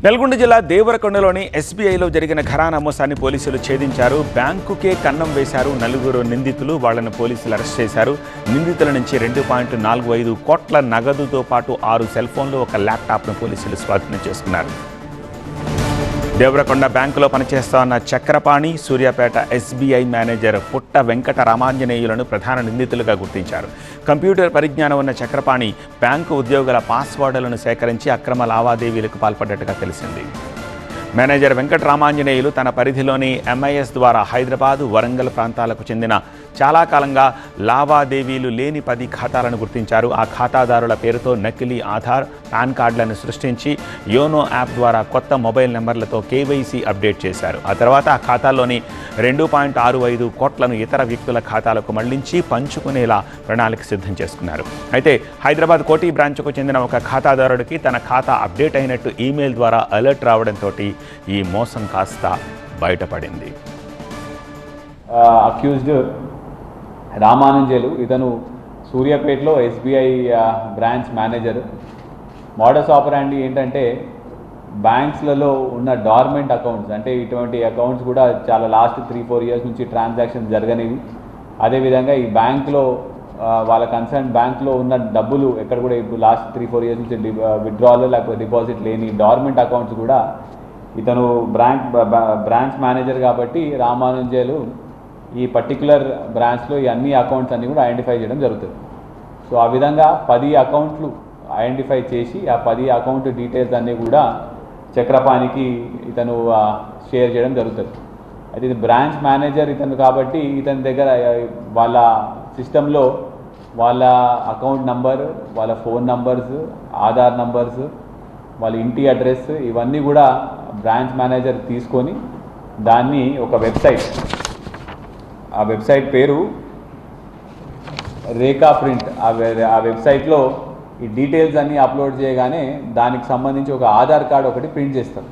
నల్గొండ జిల్లా దేవరకొండలోని ఎస్బీఐలో జరిగిన ఘరానా మోసాన్ని పోలీసులు ఛేదించారు. బ్యాంకుకే కన్నం వేశారు నలుగురు నిందితులు. వాళ్లను పోలీసులు అరెస్ట్ చేశారు. నిందితుల నుంచి 2.45 కోట్ల నగదుతో పాటు 6 సెల్ ఫోన్లు, ఒక ల్యాప్టాప్ను పోలీసులు స్వాధీనం చేసుకున్నారు. దేవరకొండ బ్యాంకులో పనిచేస్తున్న చక్రపాణి, సూర్యాపేట ఎస్బీఐ మేనేజర్ పుట్ట వెంకట రామాంజనేయులను ప్రధాన నిందితులుగా గుర్తించారు. కంప్యూటర్ పరిజ్ఞానం ఉన్న చక్రపాణి బ్యాంకు ఉద్యోగుల పాస్వర్డులను సేకరించి అక్రమ లావాదేవీలకు పాల్పడ్డట్టుగా తెలిసింది. మేనేజర్ వెంకట రామాంజనేయులు తన పరిధిలోని ఎంఐఎస్ ద్వారా హైదరాబాదు, వరంగల్ ప్రాంతాలకు చెందిన చాలా కాలంగా లావాదేవీలు లేని 10 ఖాతాలను గుర్తించారు. ఆ ఖాతాదారుల పేరుతో నకిలీ ఆధార్, పాన్ కార్డులను సృష్టించి యోనో యాప్ ద్వారా కొత్త మొబైల్ నెంబర్లతో కేవైసీ అప్డేట్ చేశారు. ఆ తర్వాత ఆ ఖాతాల్లోని 2.65 కోట్లను ఇతర వ్యక్తుల ఖాతాలకు మళ్లించి పంచుకునేలా ప్రణాళిక సిద్ధం చేసుకున్నారు. అయితే హైదరాబాద్ కోటి బ్రాంచ్కు చెందిన ఒక ఖాతాదారుడికి తన ఖాతా అప్డేట్ అయినట్టు ఈమెయిల్ ద్వారా అలర్ట్ రావడంతో ఈ మోసం కాస్త బయటపడింది. అక్యూజ్డ్ రామానంజేలు, ఇతను సూర్యాపేటలో ఎస్బీఐ బ్రాంచ్ మేనేజర్. మోడస్ ఆపరాండి ఏంటంటే బ్యాంక్స్లలో ఉన్న డార్మెంట్ అకౌంట్స్, అంటే ఇటువంటి అకౌంట్స్ కూడా చాలా లాస్ట్ 3-4 ఇయర్స్ నుంచి ట్రాన్సాక్షన్స్ జరగనివి. అదేవిధంగా ఈ బ్యాంక్లో వాళ్ళ కన్సర్న్ బ్యాంక్లో ఉన్న డబ్బులు ఎక్కడ కూడా ఇప్పుడు లాస్ట్ 3-4 ఇయర్స్ నుంచి విత్డ్రాల్ లేకపోతే డిపాజిట్ లేని డార్మెంట్ అకౌంట్స్ కూడా ఇతను బ్రాంచ్ మేనేజర్ కాబట్టి రామానుజేలు ఈ పర్టికులర్ బ్రాంచ్లో ఈ అన్ని అకౌంట్స్ అన్నీ కూడా ఐడెంటిఫై చేయడం జరుగుతుంది. సో ఆ విధంగా 10 అకౌంట్లు ఐడెంటిఫై చేసి ఆ 10 అకౌంట్ డీటెయిల్స్ అన్నీ కూడా చక్రపాణికి ఇతను షేర్ చేయడం జరుగుతుంది. అయితే ఇది బ్రాంచ్ మేనేజర్ ఇతను కాబట్టి ఇతని దగ్గర వాళ్ళ సిస్టంలో వాళ్ళ అకౌంట్ నంబర్, వాళ్ళ ఫోన్ నంబర్స్, ఆధార్ నంబర్స్, వాళ్ళ ఇంటి అడ్రస్ ఇవన్నీ కూడా బ్రాంచ్ మేనేజర్ తీసుకొని దాన్ని ఒక వెబ్సైట్, ఆ వెబ్సైట్ పేరు రేఖా ప్రింట్, ఆ వెబ్సైట్లో ఈ డీటెయిల్స్ అన్నీ అప్లోడ్ చేయగానే దానికి సంబంధించి ఒక ఆధార్ కార్డు ఒకటి ప్రింట్ చేస్తారు.